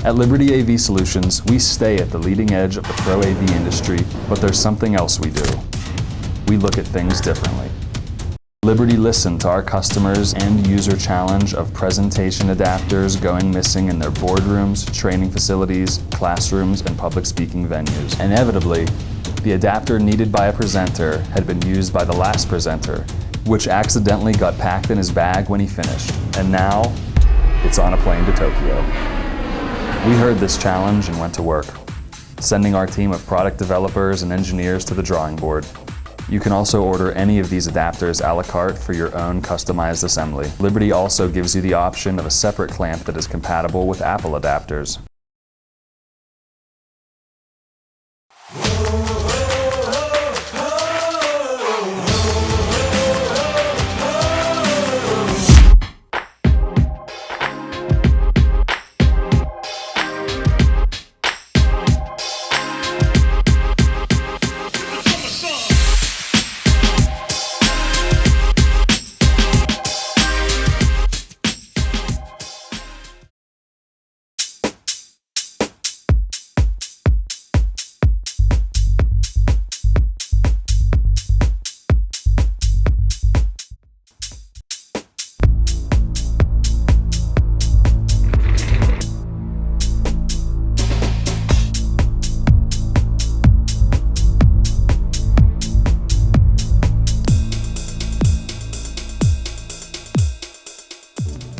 At Liberty AV Solutions, we stay at the leading edge of the Pro AV industry, but there's something else we do. We look at things differently. Liberty listened to our customers' end-user challenge of presentation adapters going missing in their boardrooms, training facilities, classrooms, and public speaking venues. Inevitably, the adapter needed by a presenter had been used by the last presenter, which accidentally got packed in his bag when he finished. And now, it's on a plane to Tokyo. We heard this challenge and went to work, sending our team of product developers and engineers to the drawing board. You can also order any of these adapters a la carte for your own customized assembly. Liberty also gives you the option of a separate clamp that is compatible with Apple adapters.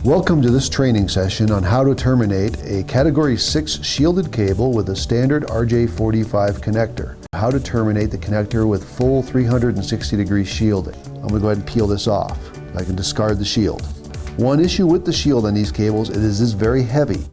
Welcome to this training session on how to terminate a Category 6 shielded cable with a standard RJ45 connector. How to terminate the connector with full 360-degree shielding. I'm going to go ahead and peel this off. I can discard the shield. One issue with the shield on these cables, it is very heavy.